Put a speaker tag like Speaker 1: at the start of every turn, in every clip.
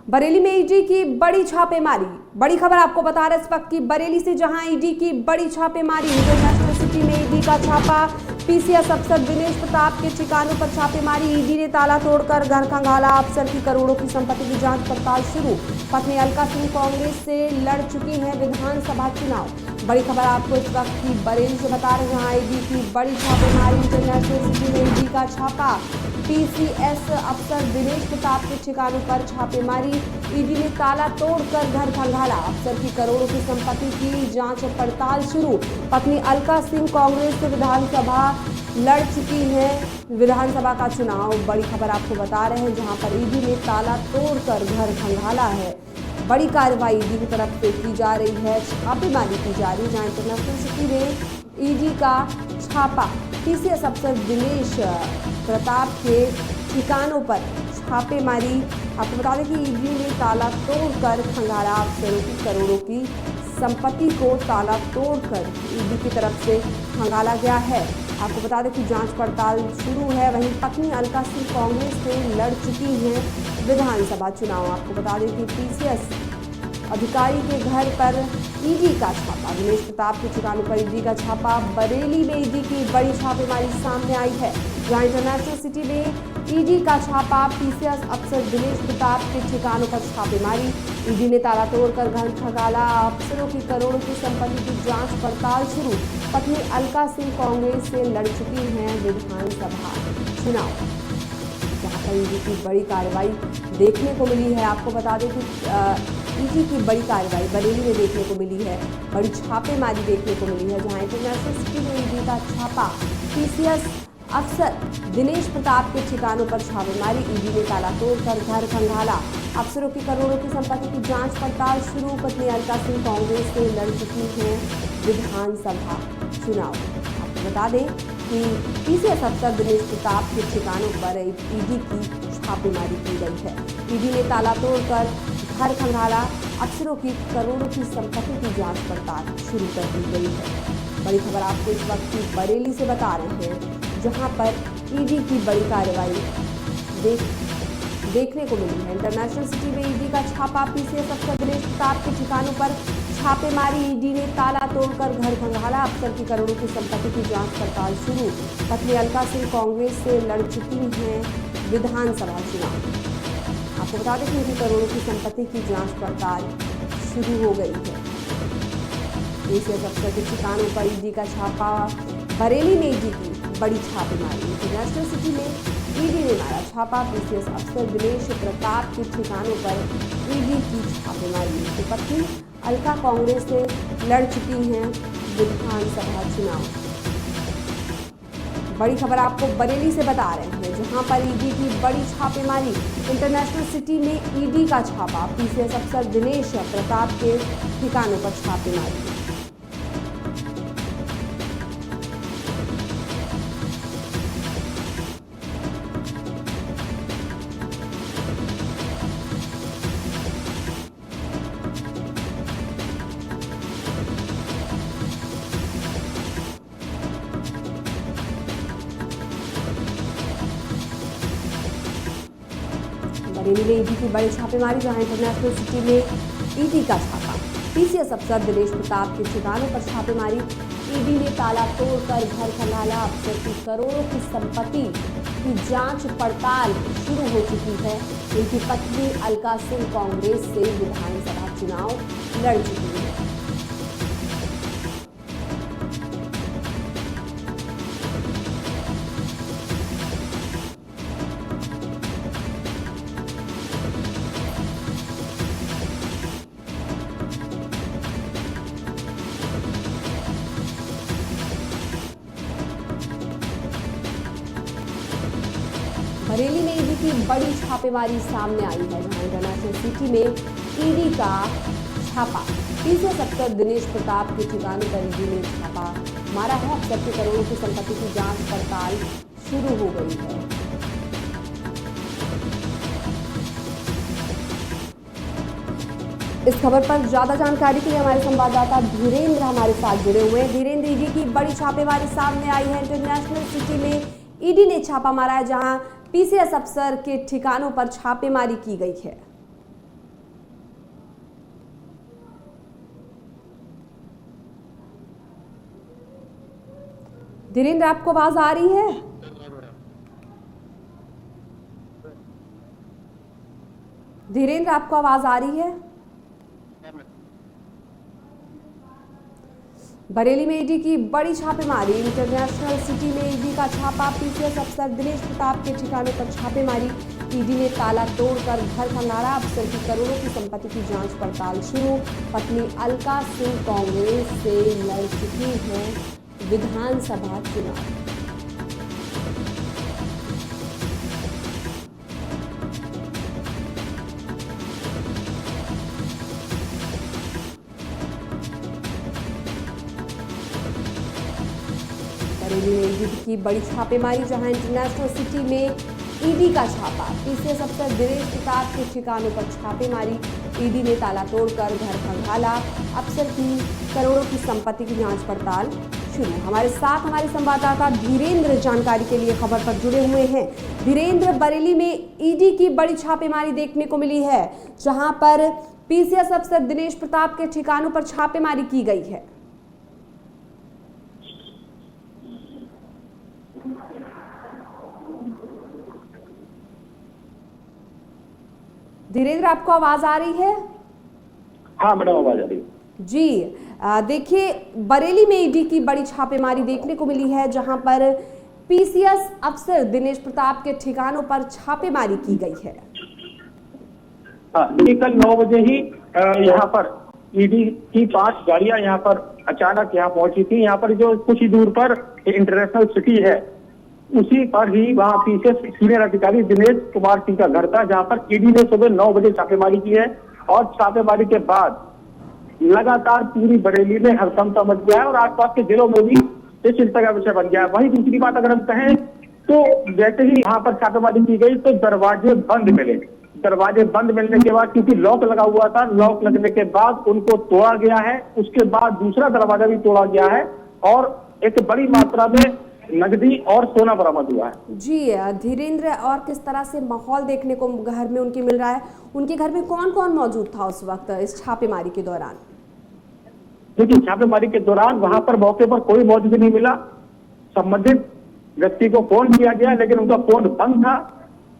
Speaker 1: बरेली में ईडी की बड़ी छापेमारी। बड़ी खबर आपको बता रहे इस वक्त की बरेली से, जहां ईडी की बड़ी छापेमारी। इंटरनेशनल सिटी में ईडी का छापा। पीसीएस अफसर दिनेश प्रताप के ठिकानों पर छापेमारी। ईडी ने ताला तोड़कर घर खंगाला। अफसर की करोड़ों की संपत्ति की जांच पड़ताल शुरू। पत्नी अलका सिंह कांग्रेस से लड़ चुकी है विधानसभा चुनाव। बड़ी खबर आपको इस वक्त की बरेली से बता रहे हैं, जहां ईडी की बड़ी छापेमारी। इंटरनेशनल सिटी में ईडी का छापा। पीसीएस अफसर दिनेश प्रताप के ठिकानों पर छापेमारी। ईडी ने ताला तोड़कर घर खंगाला। अफसर की करोड़ों की संपत्ति की जांच और पड़ताल शुरू। पत्नी अलका सिंह कांग्रेस से विधानसभा लड़ चुकी है विधानसभा का चुनाव। बड़ी खबर आपको बता रहे हैं, जहां पर ईडी ने ताला तोड़कर घर खंगाला है। बड़ी कार्रवाई ईडी की तरफ से की जा रही है, छापेमारी की जा रही है, जहां इंटरनेशनल सिटी में ईडी का छापा। पीसीएस अफसर दिनेश प्रताप के ठिकानों पर छापेमारी। आपको बता दें कि ईडी ने ताला तोड़कर खंगाला। अफसरों की करोड़ों की संपत्ति को ताला तोड़कर ईडी की तरफ से खंगाला गया है। आपको बता दें कि जांच पड़ताल शुरू है। वहीं पत्नी अलका सिंह कांग्रेस से लड़ चुकी हैं विधानसभा चुनाव। आपको बता दें कि पीसीएस अधिकारी के घर पर ईडी का छापा। दिनेश प्रताप के ठिकानों पर ईडी का छापा। बरेली में ईडी की बड़ी छापेमारी सामने आई है, जहां इंटरनेशनल सिटी में ईडी का छापा। पीसीएस अफसर दिनेश प्रताप के ठिकानों पर छापेमारी। ईडी ने ताला तोड़कर घर खंगाला। अफसरों की करोड़ों की संपत्ति की जांच पड़ताल शुरू। पत्नी अलका सिंह कांग्रेस से लड़ चुकी हैं विधानसभा चुनाव, जहां पर ईडी की बड़ी कार्रवाई देखने को मिली है। आपको बता दें कि ईडी की बड़ी कार्रवाई बरेली में देखने को मिली है। बड़ी छापेमारी देखने को मिली है, जहां इंटरनेशनल सिटी में ईडी का छापा। पीसीएस अफसर दिनेश प्रताप के ठिकानों पर छापेमारी। ईडी ने ताला तोड़कर घर खंगाला। अफसरों की करोड़ों की संपत्ति की जांच पड़ताल शुरू। पत्नी अलका सिंह कांग्रेस से लड़ चुकी हैं विधानसभा चुनाव। आपको बता दें कि पीसीएस अफसर दिनेश प्रताप के ठिकानों पर ईडी की छापेमारी की गई है। ईडी ने ताला तोड़कर घर खंगाला। अफसरों की करोड़ों की संपत्ति की जांच पड़ताल शुरू कर दी गई है। बड़ी खबर आपको इस वक्त की बरेली से बता रहे हैं, जहां पर ईडी की बड़ी कार्रवाई देखने को मिली है। इंटरनेशनल सिटी में ईडी का छापा। पीसीएस अफसर दिनेश प्रताप के ठिकानों पर छापेमारी। ईडी ने ताला तोड़कर घर खंगाला। अफसर की करोड़ों की संपत्ति की जांच पड़ताल शुरू। पत्नी अलका सिंह कांग्रेस से लड़ चुकी हैं विधानसभा चुनाव। आपको बता दें कि उनकी करोड़ों की संपत्ति की जांच पड़ताल शुरू हो गई है। पीसीएस अफसर के ठिकानों पर ईडी का छापा। बरेली में ईडी की बड़ी छापेमारी। इंटरनेशनल सिटी में ईडी ने मारा छापा। पीसीएस अफसर दिनेश प्रताप के ठिकानों पर ईडी की छापेमारी। उनकी पत्नी अलका कांग्रेस से लड़ चुकी हैं विधानसभा चुनाव। बड़ी खबर आपको बरेली से बता रहे हैं, जहां पर ईडी की बड़ी छापेमारी। इंटरनेशनल सिटी में ईडी का छापा। पीसीएस अफसर दिनेश प्रताप के ठिकानों पर छापेमारी। बरेली में ईडी की बड़ी छापेमारी, जहां इंटरनेशनल सिटी में ईडी का छापा। पीसीएस अफसर दिनेश प्रताप के ठिकानों पर छापेमारी। ईडी ने ताला तोड़कर घर खंगाला। अफसर की करोड़ों की संपत्ति की जांच पड़ताल शुरू हो चुकी है। उनकी पत्नी अलका सिंह कांग्रेस से विधानसभा चुनाव लड़ चुकी है। बरेली में ईडी की बड़ी छापेमारी सामने आई है, जहां इंटरनेशनल सिटी में ईडी का छापा। पीसीएस अफसर दिनेश प्रताप के ठिकानों पर ईडी ने छापा मारा है। अफसर की करोड़ों की संपत्ति की जांच पड़ताल शुरू हो गई है। इस खबर पर ज्यादा जानकारी के लिए हमारे संवाददाता धीरेन्द्र हमारे साथ जुड़े हुए हैं। धीरेन्द्र, ईडी की बड़ी छापेमारी सामने आई है। इंटरनेशनल सिटी में ईडी ने छापा मारा है, जहां पीसीएस अफसर के ठिकानों पर छापेमारी की गई है। धीरेन्द्र, आपको आवाज आ रही है? धीरेन्द्र, आपको आवाज आ रही है? बरेली में ईडी की बड़ी छापेमारी। इंटरनेशनल सिटी में ईडी का छापा। पीसीएस अफसर दिनेश प्रताप के ठिकानों पर छापेमारी। ईडी ने ताला तोड़कर घर खंगाला। अफसर की करोड़ों की संपत्ति की जांच पड़ताल शुरू। पत्नी अलका सिंह कांग्रेस से लड़ चुकी है विधानसभा चुनाव। बरेली में ईडी की बड़ी छापेमारी। जहां इंटरनेशनल सिटी में ईडी का छापा। पीसीएस अफसर दिनेश प्रताप के ठिकानों पर छापेमारी। ईडी ने ताला तोड़कर घर खंगाला। अफसर की करोड़ों की संपत्ति की जांच पड़ताल शुरू। हमारे साथ हमारे संवाददाता धीरेन्द्र जानकारी के लिए खबर पर जुड़े हुए हैं। धीरेन्द्र, बरेली में ईडी की बड़ी छापेमारी देखने को मिली है, जहां पर पीसीएस अफसर दिनेश प्रताप के ठिकानों पर छापेमारी की गई है। धीरेन्द्र, आपको आवाज आ रही है?
Speaker 2: हाँ मैडम, आवाज आ रही है
Speaker 1: जी। देखिए, बरेली में ईडी की बड़ी छापेमारी देखने को मिली है, जहां पर पीसीएस अफसर दिनेश प्रताप के ठिकानों पर छापेमारी की गई है।
Speaker 2: हाँ, कल 9 बजे ही यहाँ पर ईडी की 5 गाड़ियां यहाँ पर अचानक यहाँ पहुंची थी। यहाँ पर जो कुछ ही दूर पर इंटरनेशनल सिटी है, उसी पर ही वहाँ पीसीएस सीनियर अधिकारी दिनेश कुमार सिंह का घर था, जहाँ पर ईडी ने सुबह 9 बजे छापेमारी की है। और छापेमारी के बाद लगातार पूरी बरेली में हड़कंप मच गया है और आसपास के जिलों में भी ये चिंता का विषय बन गया है। वहीं दूसरी बात अगर हम कहें तो जैसे ही यहाँ पर छापेमारी की गई तो दरवाजे बंद मिले। दरवाजे बंद मिलने के बाद, क्योंकि लॉक लगा हुआ था, लॉक लगने के बाद उनको तोड़ा गया है। उसके बाद दूसरा दरवाजा भी तोड़ा गया है और एक बड़ी मात्रा में नकदी और सोना बरामद हुआ है।
Speaker 1: जी धीरेन्द्र, और किस तरह से माहौल देखने को घर में उनके मिल रहा है? उनके घर में कौन कौन मौजूद था उस वक्त इस छापेमारी के दौरान?
Speaker 2: देखिए, छापेमारी के दौरान वहां पर मौके पर कोई मौजूद नहीं मिला। संबंधित व्यक्ति को फोन किया गया, लेकिन उनका फोन बंद था।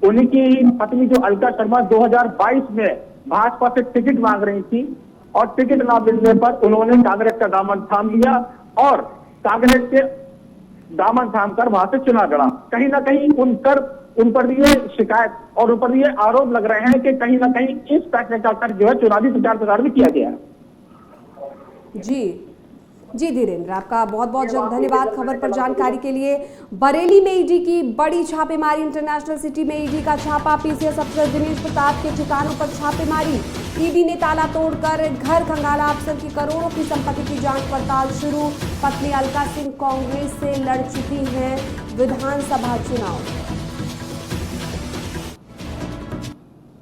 Speaker 2: उन्हीं की पत्नी जो अलका शर्मा 2022 में भाजपा से टिकट मांग रही थी और टिकट ना मिलने पर उन्होंने कांग्रेस का दामन थाम लिया और कांग्रेस के दामन थाम कर वहां से चुनाव लड़ा। कहीं ना कहीं उन पर ये शिकायत और उन पर ये आरोप लग रहे हैं कि कहीं ना कहीं इस फैसले का असर जो है चुनावी प्रचार प्रसार में किया गया।
Speaker 1: जी धीरेन्द्र, आपका बहुत बहुत धन्यवाद खबर पर जानकारी के लिए। बरेली में ईडी की बड़ी छापेमारी। इंटरनेशनल सिटी में ईडी का छापा। पीसीएस अफसर दिनेश प्रताप के ठिकानों पर छापेमारी। ईडी ने ताला तोड़कर घर खंगाला। अफसर की करोड़ों की संपत्ति की जांच पड़ताल शुरू। पत्नी अलका सिंह कांग्रेस से लड़ चुकी हैं विधानसभा चुनाव।